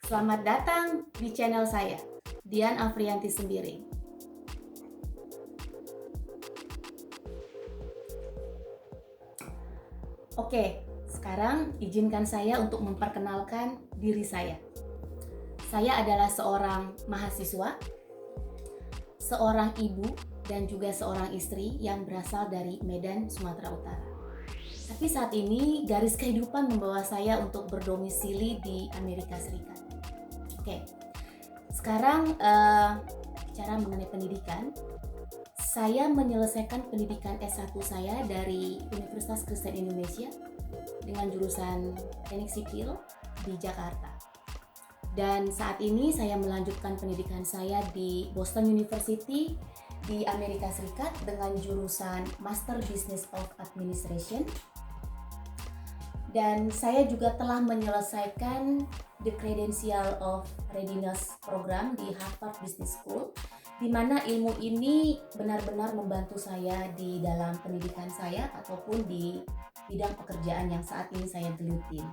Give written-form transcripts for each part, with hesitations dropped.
Selamat datang di channel saya, Dian Afrianti Sembiring. Oke, sekarang izinkan saya untuk memperkenalkan diri saya. Saya adalah seorang mahasiswa, seorang ibu, dan juga seorang istri yang berasal dari Medan, Sumatera Utara. Tapi saat ini garis kehidupan membawa saya untuk berdomisili di Amerika Serikat. Oke, sekarang bicara mengenai pendidikan. Saya menyelesaikan pendidikan S1 saya dari Universitas Kristen Indonesia dengan jurusan Teknik Sipil di Jakarta. Dan saat ini saya melanjutkan pendidikan saya di Boston University di Amerika Serikat dengan jurusan Master Business of Administration. Dan saya juga telah menyelesaikan The Credential of Readiness Program di Harvard Business School, di mana ilmu ini benar-benar membantu saya di dalam pendidikan saya ataupun di bidang pekerjaan yang saat ini saya gelutin.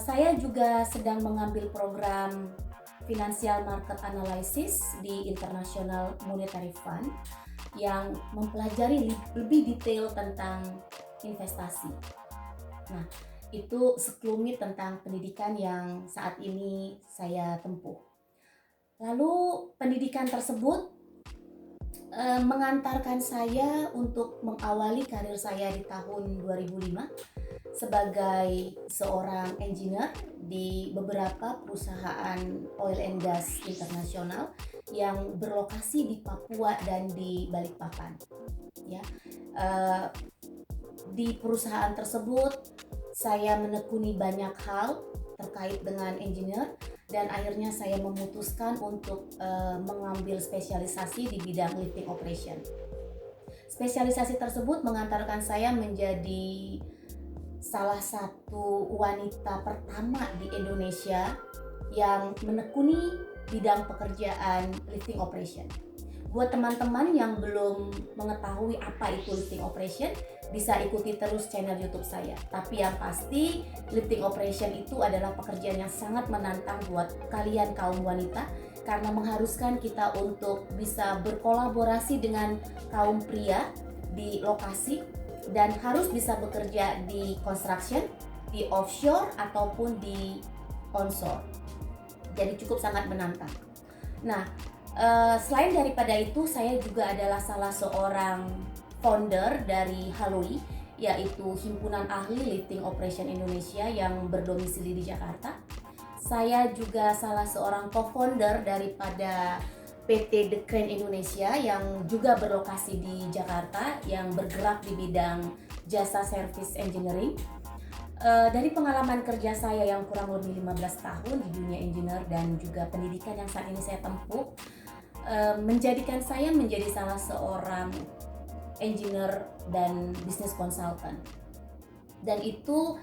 Saya juga sedang mengambil program Financial Market Analysis di International Monetary Fund yang mempelajari lebih detail tentang investasi. Nah, itu sekelumit tentang pendidikan yang saat ini saya tempuh. Lalu pendidikan tersebut mengantarkan saya untuk mengawali karir saya di tahun 2005 sebagai seorang engineer di beberapa perusahaan oil and gas internasional yang berlokasi di Papua dan di Balikpapan. Ya, di perusahaan tersebut saya menekuni banyak hal terkait dengan engineer dan akhirnya saya memutuskan untuk mengambil spesialisasi di bidang lifting operation. Spesialisasi tersebut mengantarkan saya menjadi salah satu wanita pertama di Indonesia yang menekuni bidang pekerjaan lifting operation. Buat teman-teman yang belum mengetahui apa itu lifting operation, bisa ikuti terus channel YouTube saya. Tapi yang pasti, lifting operation itu adalah pekerjaan yang sangat menantang buat kalian kaum wanita karena mengharuskan kita untuk bisa berkolaborasi dengan kaum pria di lokasi dan harus bisa bekerja di construction, di offshore ataupun di onshore. Jadi cukup sangat menantang. Nah, selain daripada itu, saya juga adalah salah seorang founder dari HALOI, yaitu Himpunan Ahli Lifting Operation Indonesia yang berdomisili di Jakarta. Saya juga salah seorang co-founder daripada PT The Crane Indonesia yang juga berlokasi di Jakarta, yang bergerak di bidang jasa service engineering. Dari pengalaman kerja saya yang kurang lebih 15 tahun di dunia engineer dan juga pendidikan yang saat ini saya tempuh, menjadikan saya menjadi salah seorang engineer dan business consultant. Dan itu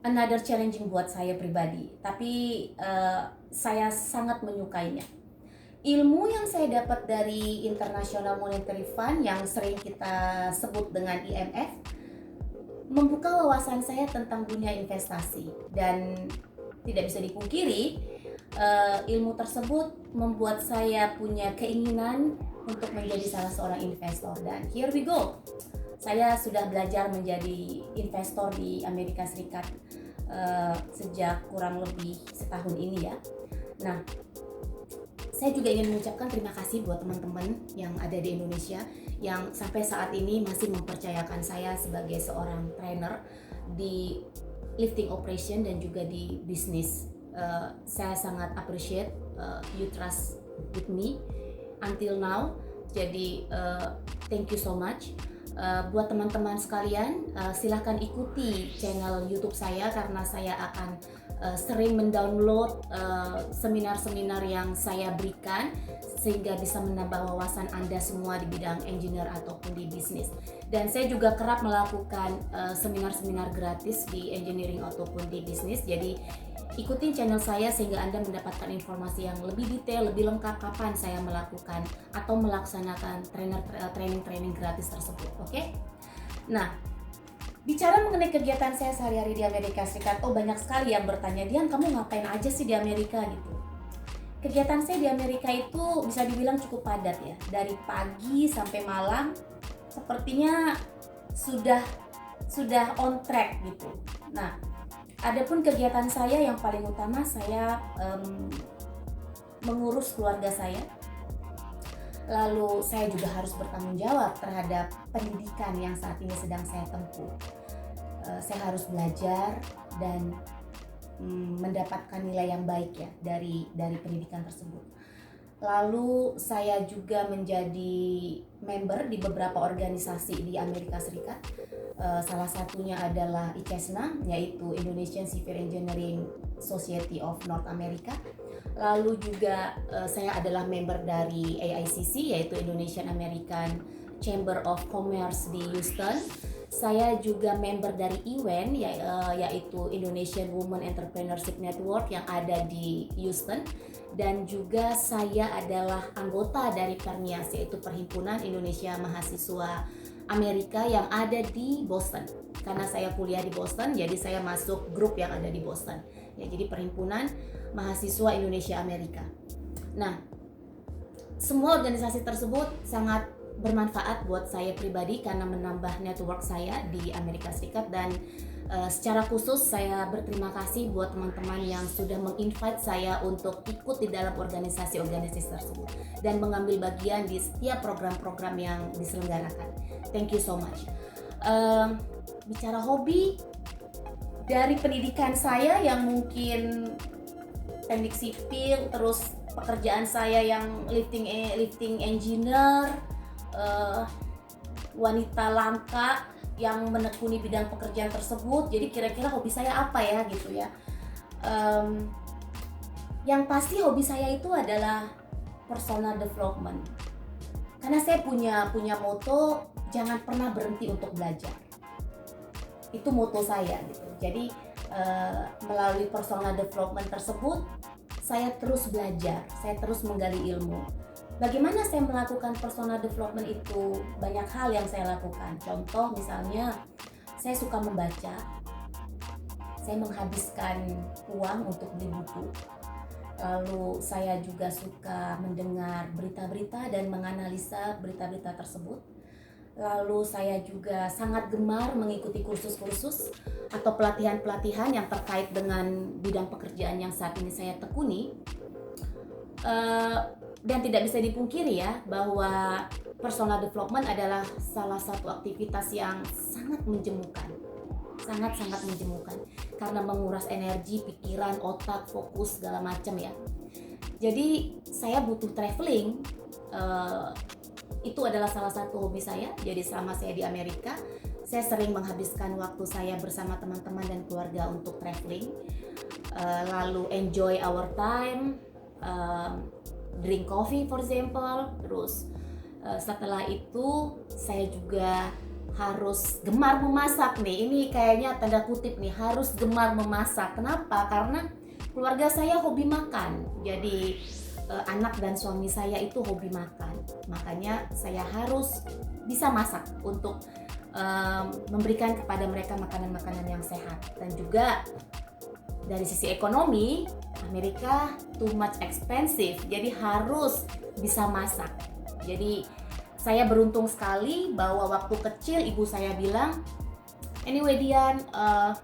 another challenging buat saya pribadi, tapi saya sangat menyukainya. Ilmu yang saya dapat dari International Monetary Fund yang sering kita sebut dengan IMF membuka wawasan saya tentang dunia investasi, dan tidak bisa dipungkiri ilmu tersebut membuat saya punya keinginan untuk menjadi salah seorang investor. Dan here we go, saya sudah belajar menjadi investor di Amerika Serikat sejak kurang lebih setahun ini ya. Nah, saya juga ingin mengucapkan terima kasih buat teman-teman yang ada di Indonesia yang sampai saat ini masih mempercayakan saya sebagai seorang trainer di lifting operation dan juga di bisnis. Saya sangat appreciate you trust with me until now. Jadi thank you so much. Buat teman-teman sekalian, silahkan ikuti channel YouTube saya karena saya akan sering mendownload seminar-seminar yang saya berikan sehingga bisa menambah wawasan Anda semua di bidang engineer ataupun di bisnis. Dan saya juga kerap melakukan seminar-seminar gratis di engineering ataupun di bisnis. Jadi ikutin channel saya sehingga Anda mendapatkan informasi yang lebih detail, lebih lengkap kapan saya melakukan atau melaksanakan training gratis tersebut. Oke? Nah, Bicara mengenai kegiatan saya sehari-hari di Amerika Serikat, banyak sekali yang bertanya, Dian kamu ngapain aja sih di Amerika gitu. Kegiatan saya di Amerika itu bisa dibilang cukup padat ya, dari pagi sampai malam, sepertinya sudah on track gitu. Nah, adapun kegiatan saya yang paling utama, saya mengurus keluarga saya. Lalu saya juga harus bertanggung jawab terhadap pendidikan yang saat ini sedang saya tempuh. Saya harus belajar dan mendapatkan nilai yang baik ya dari pendidikan tersebut. Lalu saya juga menjadi member di beberapa organisasi di Amerika Serikat. Salah satunya adalah ICESNA, yaitu Indonesian Civil Engineering Society of North America. Lalu juga saya adalah member dari AICC, yaitu Indonesian American Chamber of Commerce di Houston. Saya juga member dari IWEN, yaitu Indonesian Women Entrepreneurship Network yang ada di Houston. Dan juga saya adalah anggota dari Permias, yaitu Perhimpunan Indonesia Mahasiswa Amerika yang ada di Boston. Karena saya kuliah di Boston, jadi saya masuk grup yang ada di Boston. Ya, jadi Perhimpunan Mahasiswa Indonesia Amerika. Nah, semua organisasi tersebut sangat bermanfaat buat saya pribadi karena menambah network saya di Amerika Serikat, dan secara khusus saya berterima kasih buat teman-teman yang sudah menginvite saya untuk ikut di dalam organisasi-organisasi tersebut dan mengambil bagian di setiap program-program yang diselenggarakan. Thank you so much. Bicara hobi, dari pendidikan saya yang mungkin teknik sipil, terus pekerjaan saya yang lifting engineer, wanita langka yang menekuni bidang pekerjaan tersebut. Jadi kira-kira hobi saya apa ya gitu ya. Yang pasti hobi saya itu adalah personal development. Karena saya punya moto, jangan pernah berhenti untuk belajar. Itu moto saya gitu. Jadi melalui personal development tersebut saya terus belajar, saya terus menggali ilmu. Bagaimana saya melakukan personal development itu? Banyak hal yang saya lakukan. Contoh misalnya, saya suka membaca. Saya menghabiskan uang untuk beli buku. Lalu saya juga suka mendengar berita-berita dan menganalisa berita-berita tersebut. Lalu saya juga sangat gemar mengikuti kursus-kursus atau pelatihan-pelatihan yang terkait dengan bidang pekerjaan yang saat ini saya tekuni. Dan tidak bisa dipungkiri ya bahwa personal development adalah salah satu aktivitas yang sangat menjemukan, sangat-sangat menjemukan karena menguras energi, pikiran, otak, fokus segala macam ya. Jadi saya butuh traveling, itu adalah salah satu hobi saya. Jadi selama saya di Amerika, saya sering menghabiskan waktu saya bersama teman-teman dan keluarga untuk traveling, lalu enjoy our time, drink coffee for example. Terus setelah itu saya juga harus gemar memasak nih. Ini kayaknya tanda kutip nih, harus gemar memasak. Kenapa? Karena keluarga saya hobi makan. Jadi anak dan suami saya itu hobi makan. Makanya saya harus bisa masak untuk memberikan kepada mereka makanan-makanan yang sehat. Dan juga dari sisi ekonomi, Amerika too much expensive, jadi harus bisa masak. Jadi saya beruntung sekali bahwa waktu kecil ibu saya bilang, anyway Dian,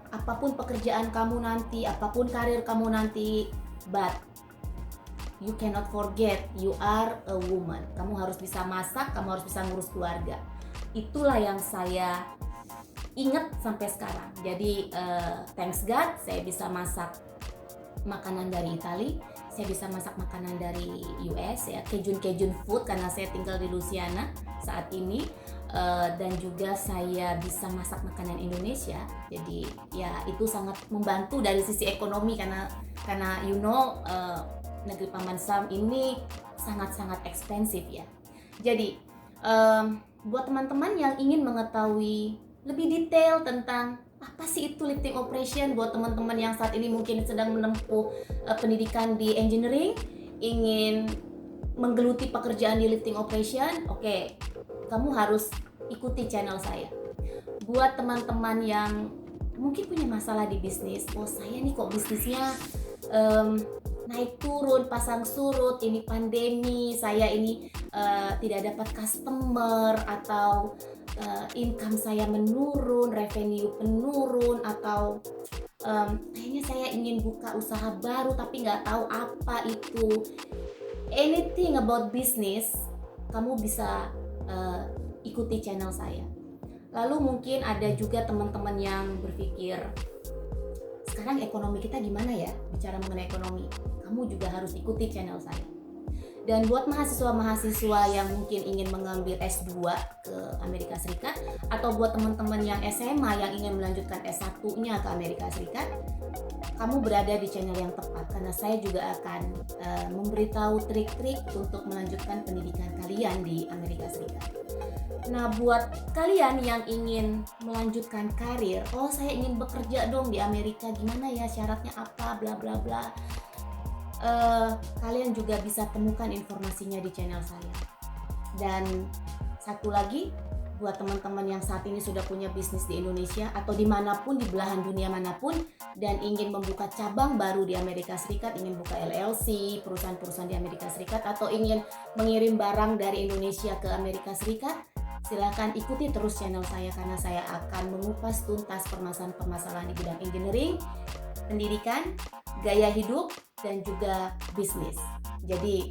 apapun pekerjaan kamu nanti, apapun karir kamu nanti, but you cannot forget you are a woman. Kamu harus bisa masak, kamu harus bisa ngurus keluarga. Itulah yang saya ingat sampai sekarang. Jadi thanks God saya bisa masak makanan dari Italia, saya bisa masak makanan dari US ya, Cajun food karena saya tinggal di Louisiana saat ini, dan juga saya bisa masak makanan Indonesia. Jadi ya itu sangat membantu dari sisi ekonomi karena you know negeri Paman Sam ini sangat-sangat ekspensif ya. Jadi buat teman-teman yang ingin mengetahui lebih detail tentang apa sih itu lifting operation, buat teman-teman yang saat ini mungkin sedang menempuh pendidikan di engineering, ingin menggeluti pekerjaan di lifting operation, oke, kamu harus ikuti channel saya. buat teman-teman yang mungkin punya masalah di bisnis, oh saya nih kok bisnisnya naik turun, pasang surut, ini pandemi, saya ini tidak dapat customer, atau income saya menurun, revenue menurun, atau kayaknya saya ingin buka usaha baru tapi nggak tahu apa itu. Anything about business, kamu bisa ikuti channel saya. Lalu mungkin ada juga teman-teman yang berpikir, sekarang ekonomi kita gimana ya? Bicara mengenai ekonomi, kamu juga harus ikuti channel saya. Dan buat mahasiswa-mahasiswa yang mungkin ingin mengambil S2 ke Amerika Serikat, atau buat teman-teman yang SMA yang ingin melanjutkan S1-nya ke Amerika Serikat, kamu berada di channel yang tepat, karena saya juga akan memberitahu trik-trik untuk melanjutkan pendidikan kalian di Amerika Serikat. Nah, buat kalian yang ingin melanjutkan karir, oh saya ingin bekerja dong di Amerika, gimana ya syaratnya apa, bla bla bla. Kalian juga bisa temukan informasinya di channel saya. Dan satu lagi, buat teman-teman yang saat ini sudah punya bisnis di Indonesia atau dimanapun, di belahan dunia manapun, dan ingin membuka cabang baru di Amerika Serikat, ingin buka LLC, perusahaan-perusahaan di Amerika Serikat, atau ingin mengirim barang dari Indonesia ke Amerika Serikat, silakan ikuti terus channel saya, karena saya akan mengupas tuntas permasalahan-permasalahan di bidang engineering, pendidikan, gaya hidup, dan juga bisnis. Jadi,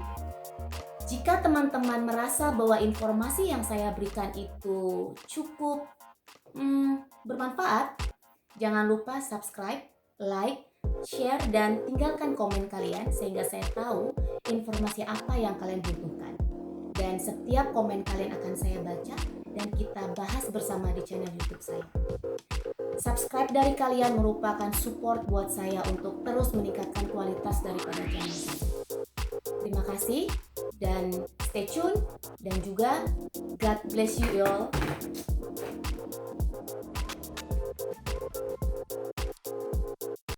jika teman-teman merasa bahwa informasi yang saya berikan itu cukup bermanfaat, jangan lupa subscribe, like, share, dan tinggalkan komen kalian sehingga saya tahu informasi apa yang kalian butuhkan. Dan setiap komen kalian akan saya baca dan kita bahas bersama di channel YouTube saya. Subscribe dari kalian merupakan support buat saya untuk terus meningkatkan kualitas daripada channel saya. Terima kasih dan stay tune, dan juga God bless you all.